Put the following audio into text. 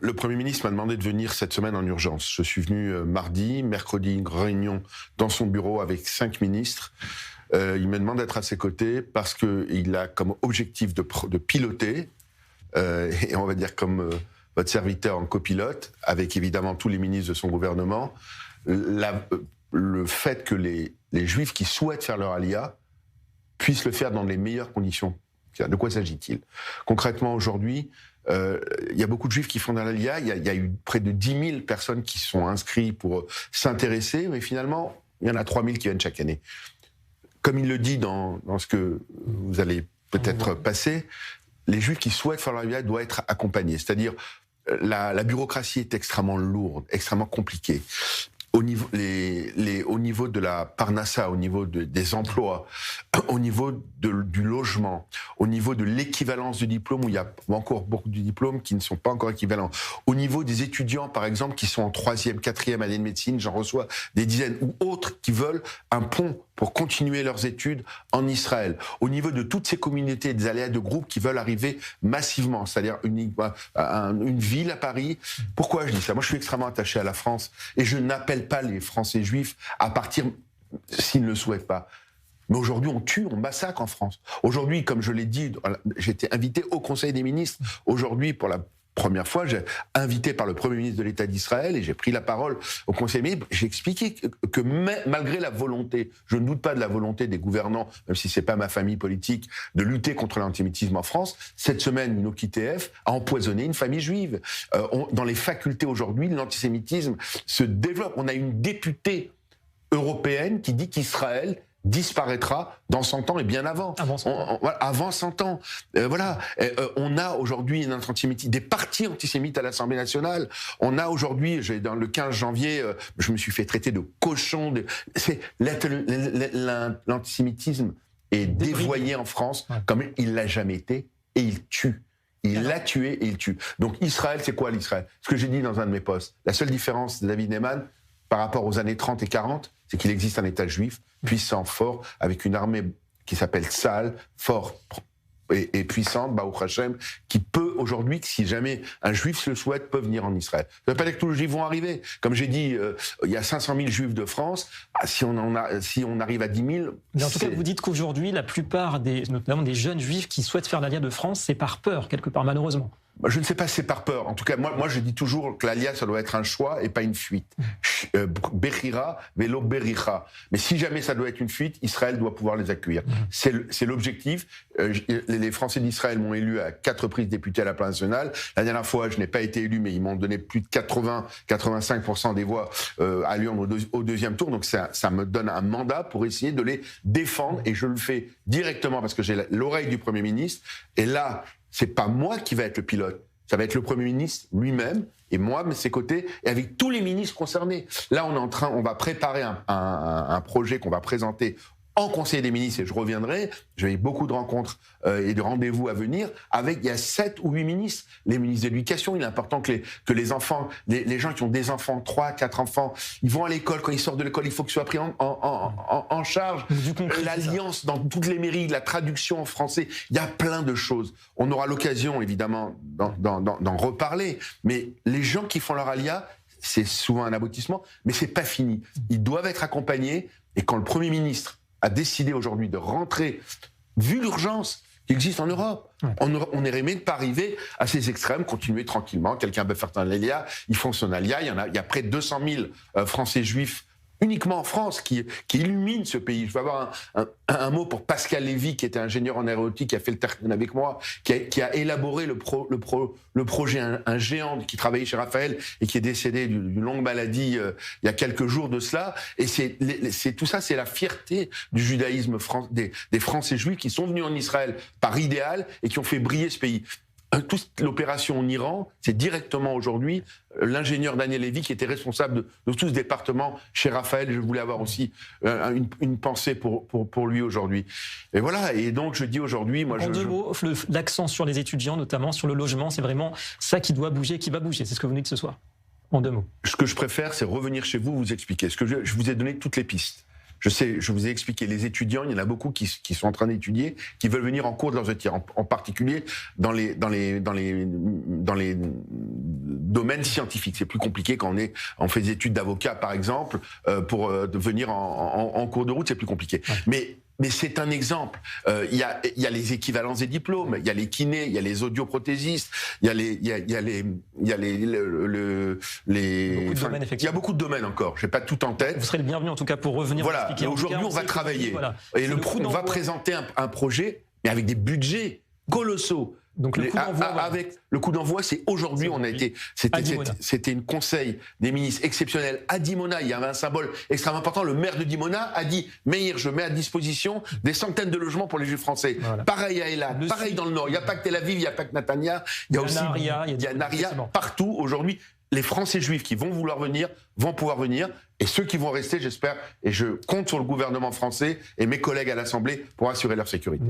Le Premier ministre m'a demandé de venir cette semaine en urgence. Je suis venu mardi, mercredi, une réunion dans son bureau avec 5 ministres. Il me demande d'être à ses côtés parce qu'il a comme objectif de piloter, et on va dire comme votre serviteur en copilote, avec évidemment tous les ministres de son gouvernement, le fait que les Juifs qui souhaitent faire leur alia puissent le faire dans les meilleures conditions. De quoi s'agit-il ? Concrètement, aujourd'hui, il y a beaucoup de Juifs qui font dans l'Alia. Il y a eu près de 10 000 personnes qui sont inscrites pour s'intéresser, mais finalement, il y en a 3 000 qui viennent chaque année. Comme il le dit dans ce que vous allez peut-être passer, les Juifs qui souhaitent faire leur Alia doivent être accompagnés. C'est-à-dire, la bureaucratie est extrêmement lourde, extrêmement compliquée. Au niveau de la parnassa, au niveau des emplois, au niveau du logement, au niveau de l'équivalence du diplôme, où il y a encore beaucoup de diplômes qui ne sont pas encore équivalents, au niveau des étudiants, par exemple, qui sont en 3e, 4e année de médecine, j'en reçois des dizaines, ou autres qui veulent un pont pour continuer leurs études en Israël. Au niveau de toutes ces communautés, des aléas de groupes qui veulent arriver massivement, c'est-à-dire une ville à Paris. Pourquoi je dis ça ? Moi, je suis extrêmement attaché à la France et je n'appelle pas les Français juifs à partir s'ils ne le souhaitent pas. Mais aujourd'hui, on tue, on massacre en France. Aujourd'hui, comme je l'ai dit, j'ai été invité au Conseil des ministres. Aujourd'hui, pour la première fois, j'ai invité par le Premier ministre de l'État d'Israël et j'ai pris la parole au Conseil des ministres. J'ai expliqué que malgré la volonté, je ne doute pas de la volonté des gouvernants, même si c'est pas ma famille politique, de lutter contre l'antisémitisme en France. Cette semaine, une OQTF a empoisonné une famille juive. Dans les facultés aujourd'hui, l'antisémitisme se développe. On a une députée européenne qui dit qu'Israël disparaîtra dans 100 ans et bien avant. Avant 100 ans. On a aujourd'hui des partis antisémites à l'Assemblée nationale. On a aujourd'hui, dans le 15 janvier, je me suis fait traiter de cochon. L'antisémitisme est dévoyé en France comme il l'a jamais été et il tue. Il l'a tué et il tue. Donc Israël, c'est quoi l'Israël ? Ce que j'ai dit dans un de mes posts. La seule différence de David Neyman par rapport aux années 30 et 40, c'est qu'il existe un État juif puissant, fort, avec une armée qui s'appelle Tzahal, fort et puissante, Baruch Hashem, qui peut aujourd'hui, si jamais un juif se le souhaite, peut venir en Israël. Ça ne veut pas dire que tous les juifs vont arriver. Comme j'ai dit, il y a 500 000 juifs de France. Si on arrive à 10 000... Mais en tout cas, vous dites qu'aujourd'hui, la plupart, notamment des jeunes juifs qui souhaitent faire l'Alia de France, c'est par peur, quelque part, malheureusement. Je ne sais pas si c'est par peur. En tout cas, moi je dis toujours que l'Alia, ça doit être un choix et pas une fuite. Bechira, vélo bericha. Mais si jamais ça doit être une fuite, Israël doit pouvoir les accueillir. C'est l'objectif. Les Français d'Israël m'ont élu à 4 reprises député à la place nationale. La dernière fois, je n'ai pas été élu, mais ils m'ont donné plus de 85% des voix à Lyon au deuxième tour. Donc ça me donne un mandat pour essayer de les défendre. Et je le fais directement parce que j'ai l'oreille du Premier ministre. Et là, c'est pas moi qui va être le pilote, ça va être le Premier ministre lui-même et moi, de ses côtés, et avec tous les ministres concernés. Là, on va préparer un projet qu'on va présenter en Conseil des ministres, et je reviendrai, j'ai eu beaucoup de rencontres et de rendez-vous à venir, il y a 7 ou 8 ministres, les ministres de l'Éducation. Il est important que les enfants, les gens qui ont des enfants, 3, 4 enfants, ils vont à l'école, quand ils sortent de l'école, il faut que ce soit pris en charge. L'alliance dans toutes les mairies, la traduction en français, il y a plein de choses. On aura l'occasion, évidemment, d'en reparler, mais les gens qui font leur alia, c'est souvent un aboutissement, mais c'est pas fini. Ils doivent être accompagnés, et quand le Premier ministre a décidé aujourd'hui de rentrer, vu l'urgence qui existe en Europe. On n'aurait aimé ne pas arriver à ces extrêmes, continuer tranquillement. Quelqu'un veut faire son alia, ils font son alia. Il y a près de 200 000 Français juifs uniquement en France qui illuminent ce pays. Je vais avoir un mot pour Pascal Lévy, qui était ingénieur en aéronautique, qui a fait le terrain avec moi, qui a élaboré le projet, un géant qui travaillait chez Raphaël et qui est décédé d'une longue maladie il y a quelques jours de cela. Et tout ça, c'est la fierté du judaïsme des Français juifs qui sont venus en Israël par idéal et qui ont fait briller ce pays. Toute l'opération en Iran, c'est directement aujourd'hui l'ingénieur Daniel Lévy qui était responsable de tout ce département chez Raphaël. Je voulais avoir aussi une pensée pour lui aujourd'hui. Et voilà, et donc je dis aujourd'hui... En deux mots, l'accent sur les étudiants, notamment sur le logement, c'est vraiment ça qui doit bouger, qui va bouger. C'est ce que vous dites ce soir, en 2 mots. Ce que je préfère, c'est revenir chez vous, vous expliquer. Je vous ai donné toutes les pistes. Je vous ai expliqué, les étudiants, il y en a beaucoup qui sont en train d'étudier, qui veulent venir en cours de leurs études, en particulier dans domaine scientifique. C'est plus compliqué quand on fait des études d'avocat, par exemple, pour venir en cours de route, c'est plus compliqué. Ouais. Mais c'est un exemple. Il y a les équivalences des diplômes, il y a les kinés, il y a les audioprothésistes, il y a beaucoup de domaines encore. Je n'ai pas tout en tête. Vous serez le bienvenu en tout cas pour revenir. Voilà. Aujourd'hui, on va travailler. Et on va présenter un projet, mais avec des budgets colossaux. Donc le coup d'envoi, c'est aujourd'hui. C'était une conseil des ministres exceptionnel à Dimona. Il y avait un symbole extrêmement important. Le maire de Dimona a dit Meir, je mets à disposition des centaines de logements pour les Juifs français. Voilà. Pareil à Eilat, pareil dans le Nord. Il n'y a pas que Tel Aviv, il n'y a pas que Netanya. Il y a aussi Naria partout aujourd'hui. Les Français juifs qui vont vouloir venir vont pouvoir venir, et ceux qui vont rester, j'espère, et je compte sur le gouvernement français et mes collègues à l'Assemblée pour assurer leur sécurité.